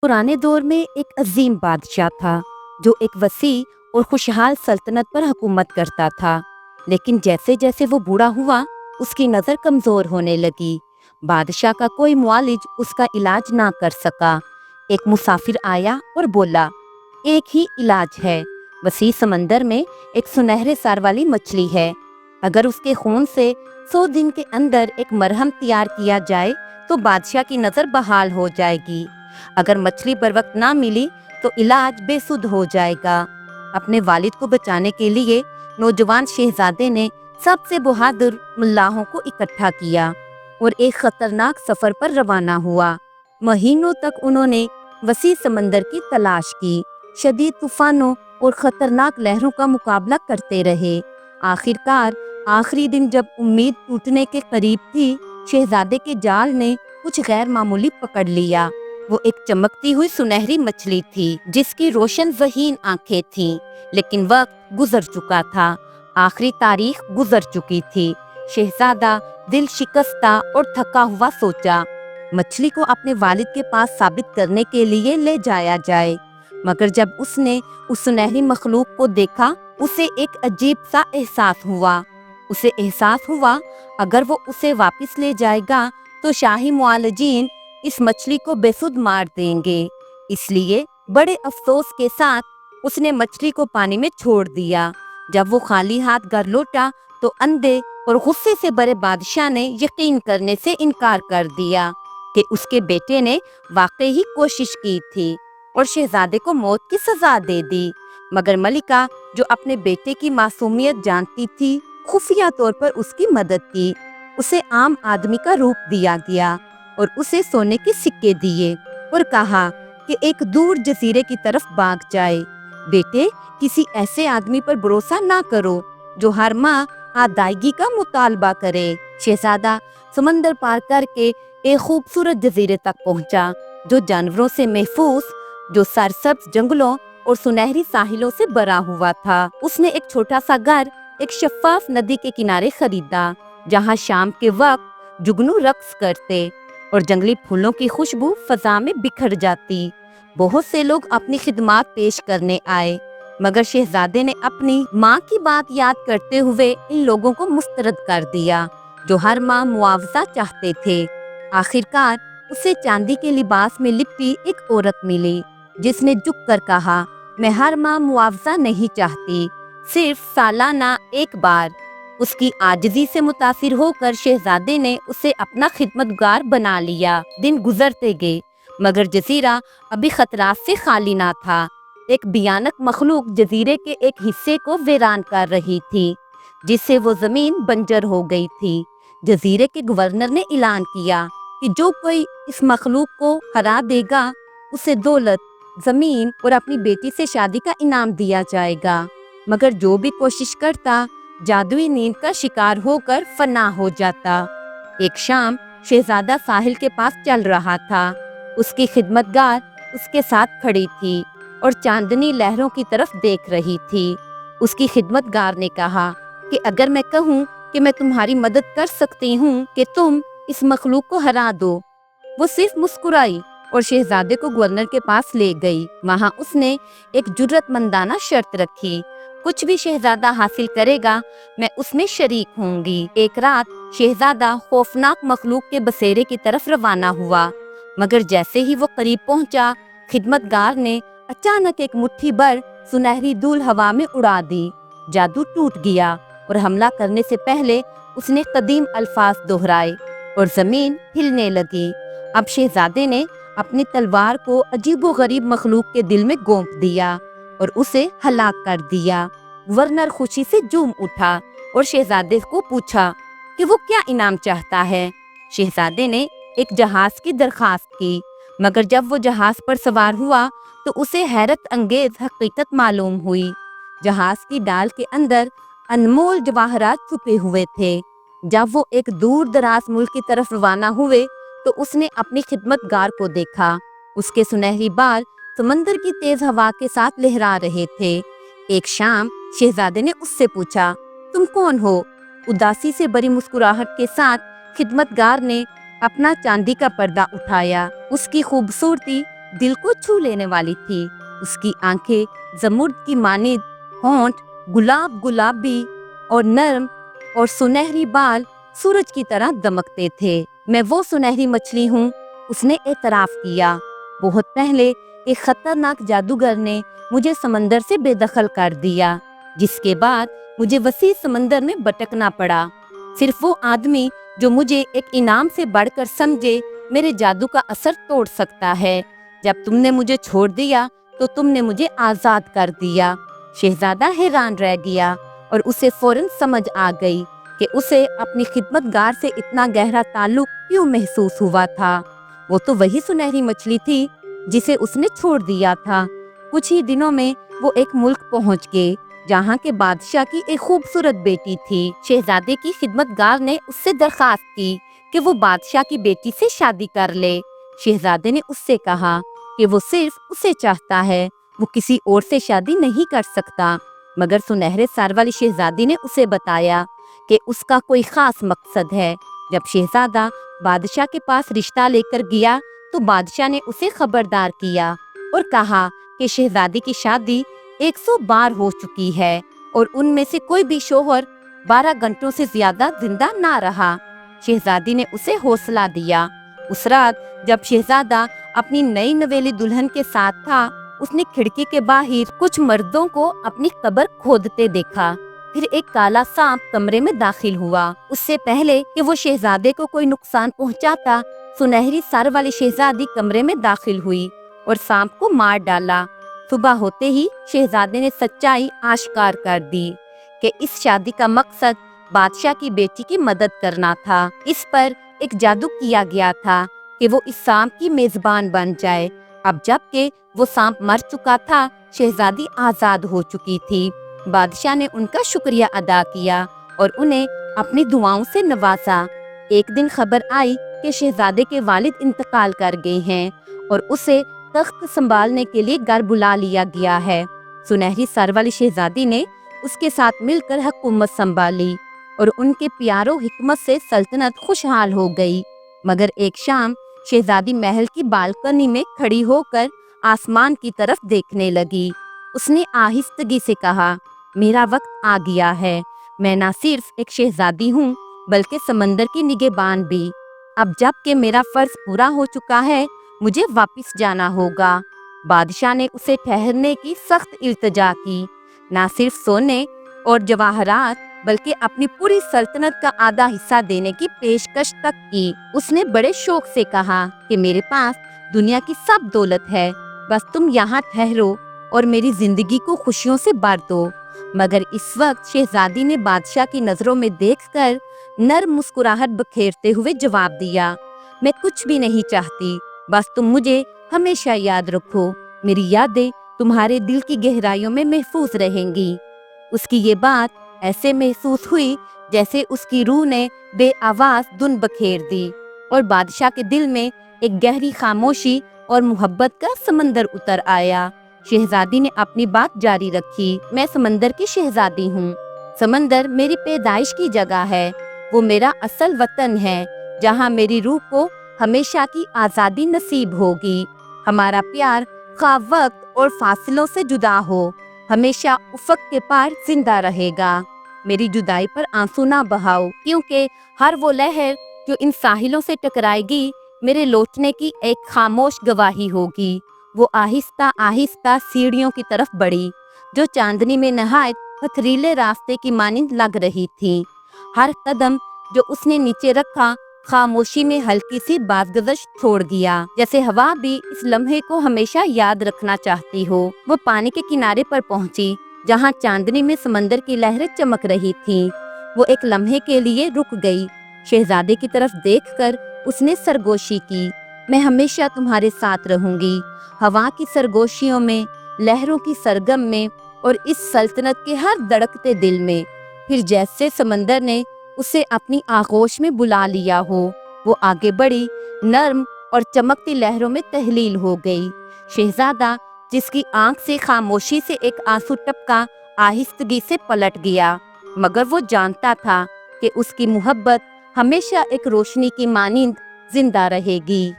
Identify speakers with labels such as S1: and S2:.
S1: पुराने दौर में एक अजीम बादशाह था जो एक वसी और खुशहाल सल्तनत पर हुकूमत करता था। लेकिन जैसे जैसे वो बूढ़ा हुआ उसकी नज़र कमज़ोर होने लगी। बादशाह का कोई मुआलिज उसका इलाज ना कर सका। एक मुसाफिर आया और बोला, एक ही इलाज है। वसी समंदर में एक सुनहरे सार वाली मछली है। अगर उसके खून से 100 दिन के अंदर एक मरहम तैयार किया जाए तो बादशाह की नज़र बहाल हो जाएगी। अगर मछली बर वक्त ना मिली तो इलाज बेसुध हो जाएगा। अपने वालिद को बचाने के लिए नौजवान शहजादे ने सबसे बहादुर मुल्लाहों को इकट्ठा किया और एक खतरनाक सफर पर रवाना हुआ। महीनों तक उन्होंने वसी समंदर की तलाश की, शदीद तूफानों और खतरनाक लहरों का मुकाबला करते रहे। आखिरकार आखिरी दिन जब उम्मीद टूटने के करीब थी, शहजादे के जाल ने कुछ गैर मामूली पकड़ लिया। वो एक चमकती हुई सुनहरी मछली थी जिसकी रोशन ज़हीन आंखें थीं। लेकिन वक्त गुजर चुका था, आखिरी तारीख गुजर चुकी थी। शहजादा दिल शिकस्ता और थका हुआ सोचा, मछली को अपने वालिद के पास साबित करने के लिए ले जाया जाए। मगर जब उसने उस सुनहरी मखलूक को देखा, उसे एक अजीब सा एहसास हुआ। उसे एहसास हुआ अगर वो उसे वापस ले जाएगा तो शाही मुआलजीन इस मछली को बेसुध मार देंगे। इसलिए बड़े अफसोस के साथ उसने मछली को पानी में छोड़ दिया। जब वो खाली हाथ घर लौटा तो अंधे और गुस्से से भरे बादशाह ने यकीन करने से इनकार कर दिया कि उसके बेटे ने वाकई ही कोशिश की थी और शहजादे को मौत की सजा दे दी। मगर मलिका, जो अपने बेटे की मासूमियत जानती थी, खुफिया तौर पर उसकी मदद की। उसे आम आदमी का रूप दिया गया और उसे सोने के सिक्के दिए और कहा कि एक दूर जजीरे की तरफ भाग जाए। बेटे, किसी ऐसे आदमी पर भरोसा ना करो जो हर माह अदायगी का मुतालबा करे। शहजादा समंदर पार करके एक खूबसूरत जजीरे तक पहुंचा जो जानवरों से महफूज, जो सरसब्ज जंगलों और सुनहरी साहिलों से भरा हुआ था। उसने एक छोटा सा घर एक शफाफ नदी के किनारे खरीदा जहां शाम के वक्त जुगनू रक्स करते और जंगली फूलों की खुशबू फजा में बिखर जाती। बहुत से लोग अपनी खिदमत पेश करने आए, मगर शहजादे ने अपनी माँ की बात याद करते हुए इन लोगों को मुस्तरद कर दिया जो हर माह मुआवजा चाहते थे। आखिरकार उसे चांदी के लिबास में लिपटी एक औरत मिली जिसने झुक कर कहा, मैं हर माह मुआवजा नहीं चाहती, सिर्फ सालाना एक बार। उसकी आजिज़ी से मुतासिर होकर शहजादे ने उसे अपना खिदमतगार बना लिया। दिन गुजरते गए मगर जजीरा अभी खतरात से खाली ना था। एक भयानक मखलूक जजीरे के एक हिस्से को वीरान कर रही थी जिससे वो जमीन बंजर हो गई थी। जजीरे के गवर्नर ने ऐलान किया कि जो कोई इस मखलूक को हरा देगा उसे दौलत, जमीन और अपनी बेटी से शादी का इनाम दिया जाएगा। मगर जो भी कोशिश करता जादुई नींद का शिकार होकर फना हो जाता। एक शाम शहजादा साहिल के पास चल रहा था। उसकी खिदमतगार उसके साथ खड़ी थी और चांदनी लहरों की तरफ देख रही थी। उसकी खिदमतगार ने कहा कि अगर मैं कहूँ कि मैं तुम्हारी मदद कर सकती हूँ कि तुम इस मखलूक को हरा दो। वो सिर्फ मुस्कुराई और शहजादे को गवर्नर के पास ले गई। वहाँ उसने एक जुर्रतमंदाना शर्त रखी, कुछ भी शहजादा हासिल करेगा मैं उसमें शरीक होंगी। एक रात शहजादा खौफनाक मखलूक के बसेरे की तरफ रवाना हुआ, मगर जैसे ही वो करीब पहुंचा, खिदमतगार ने अचानक एक मुट्ठी भर सुनहरी धूल हवा में उड़ा दी। जादू टूट गया और हमला करने से पहले उसने कदीम अल्फाज दोहराए और जमीन हिलने लगी। अब शहजादे ने अपनी तलवार को अजीबोगरीब मखलूक के दिल में गोंप दिया और उसे हलाक कर दिया। गवर्नर खुशी से झूम उठा और शहजादे को पूछा कि वो क्या इनाम चाहता है। शहजादे ने एक जहाज की दरखास्त की, मगर जब वो जहाज पर सवार हुआ तो उसे हैरत अंगेज हकीकत मालूम हुई। जहाज की डाल के अंदर अनमोल जवाहरात छुपे हुए थे। जब वो एक दूर दराज मुल्क की तरफ रवाना हुए तो उसने अपनी खिदमतगार को देखा। उसके सुनहरी बाल समंदर की तेज हवा के साथ लहरा रहे थे। एक शाम शहजादे ने उससे पूछा, तुम कौन हो? उदासी से भरी मुस्कुराहट के साथ खिदमतगार ने अपना चांदी का पर्दा उठाया। उसकी खूबसूरती दिल को छू लेने वाली थी। उसकी आंखें जमुर्द की मानिंद, होंठ गुलाब गुलाबी और नर्म, और सुनहरी बाल सूरज की तरह दमकते थे। मैं वो सुनहरी मछली हूँ, उसने एतराफ किया। बहुत पहले एक खतरनाक जादूगर ने मुझे समंदर से बेदखल कर दिया, जिसके बाद मुझे वसी समंदर में भटकना पड़ा। सिर्फ वो आदमी जो मुझे एक इनाम से बढ़कर समझे मेरे जादू का असर तोड़ सकता है। जब तुमने मुझे छोड़ दिया तो तुमने मुझे आजाद कर दिया। शहजादा हैरान रह गया और उसे फौरन समझ आ गई कि उसे अपनी खिदमतगार से इतना गहरा ताल्लुक क्यों महसूस हुआ था। वो तो वही सुनहरी मछली थी जिसे उसने छोड़ दिया था। कुछ ही दिनों में वो एक मुल्क पहुंच गए जहाँ के बादशाह की एक खूबसूरत बेटी थी। शहजादे की खिदमतगार ने उससे दरखास्त की कि वो बादशाह की बेटी से शादी कर ले। शहजादे ने उससे कहा कि वो सिर्फ उसे चाहता है, वो किसी और से शादी नहीं कर सकता। मगर सुनहरे सर वाली शहजादी ने उसे बताया कि उसका कोई खास मकसद है। जब शहजादा बादशाह के पास रिश्ता लेकर गया तो बादशाह ने उसे खबरदार किया और कहा कि शहजादी की शादी 100 बार हो चुकी है और उनमें से कोई भी शौहर 12 घंटों से ज्यादा जिंदा ना रहा। शहजादी ने उसे हौसला दिया। उस रात जब शहजादा अपनी नई नवेली दुल्हन के साथ था, उसने खिड़की के बाहर कुछ मर्दों को अपनी कब्र खोदते देखा। फिर एक काला सांप कमरे में दाखिल हुआ। उससे पहले कि वो शहजादे को कोई नुकसान पहुंचाता, सुनहरी सर वाली शहजादी कमरे में दाखिल हुई और सांप को मार डाला। सुबह होते ही शहजादे ने सच्चाई आश्कार कर दी कि इस शादी का मकसद बादशाह की बेटी की मदद करना था। इस पर एक जादू किया गया था कि वो इस सांप की मेजबान बन जाए। अब जबकि वो सांप मर चुका था, शहजादी आजाद हो चुकी थी। बादशाह ने उनका शुक्रिया अदा किया और उन्हें अपनी दुआओं से नवाजा। एक दिन खबर आई कि शहजादे के वालिद इंतकाल कर गए हैं और उसे तख्त संभालने के लिए घर बुला लिया गया है। सुनहरी सर वाली शहजादी ने उसके साथ मिलकर हुकूमत संभाली और उनके प्यारों हिकमत से सल्तनत खुशहाल हो गई। मगर एक शाम शहजादी महल की बालकनी में खड़ी होकर आसमान की तरफ देखने लगी। उसने आहिस्तगी से कहा, मेरा वक्त आ गया है। मैं ना सिर्फ एक शहजादी हूँ बल्कि समंदर की निगहबान भी। अब जबकि मेरा फर्ज पूरा हो चुका है, मुझे वापस जाना होगा। बादशाह ने उसे ठहरने की सख्त इल्तिजा की। ना सिर्फ सोने और जवाहरात बल्कि अपनी पूरी सल्तनत का आधा हिस्सा देने की पेशकश तक की। उसने बड़े शौक से कहा कि मेरे पास दुनिया की सब दौलत है, बस तुम यहाँ ठहरो और मेरी जिंदगी को खुशियों से भर दो। मगर इस वक्त शहजादी ने बादशाह की नजरों में देखकर नर्म मुस्कुराहट बखेरते हुए जवाब दिया, मैं कुछ भी नहीं चाहती, बस तुम मुझे हमेशा याद रखो। मेरी यादें तुम्हारे दिल की गहराइयों में महफूज रहेंगी। उसकी ये बात ऐसे महसूस हुई जैसे उसकी रूह ने बेआवाज धुन बखेर दी और बादशाह के दिल में एक गहरी खामोशी और मोहब्बत का समंदर उतर आया। शहजादी ने अपनी बात जारी रखी, मैं समंदर की शहजादी हूँ। समंदर मेरी पैदाइश की जगह है, वो मेरा असल वतन है जहाँ मेरी रूह को हमेशा की आज़ादी नसीब होगी। हमारा प्यार खा वक्त और फासलों से जुदा हो, हमेशा उफक के पार जिंदा रहेगा। मेरी जुदाई पर आंसू ना बहाओ, क्योंकि हर वो लहर जो इन साहिलों से टकराएगी मेरे लौटने की एक खामोश गवाही होगी। वो आहिस्ता आहिस्ता सीढ़ियों की तरफ बढ़ी जो चांदनी में नहायत पथरीले रास्ते की मानिंद लग रही थी। हर कदम जो उसने नीचे रखा खामोशी में हल्की सी बाज़गज़श छोड़ गया, जैसे हवा भी इस लम्हे को हमेशा याद रखना चाहती हो। वो पानी के किनारे पर पहुंची जहां चांदनी में समंदर की लहरें चमक रही थीं। वो एक लम्हे के लिए रुक गई। शहजादे की तरफ देखकर उसने सरगोशी की, मैं हमेशा तुम्हारे साथ रहूंगी, हवा की सरगोशियों में, लहरों की सरगम में और इस सल्तनत के हर धड़कते दिल में। फिर जैसे समंदर ने उसे अपनी आगोश में बुला लिया हो, वो आगे बढ़ी, नर्म और चमकती लहरों में तहलील हो गई। शहजादा जिसकी आंख से खामोशी से एक आंसू टपका आहिस्तगी से पलट गया, मगर वो जानता था कि उसकी मोहब्बत हमेशा एक रोशनी की मानिंद जिंदा रहेगी।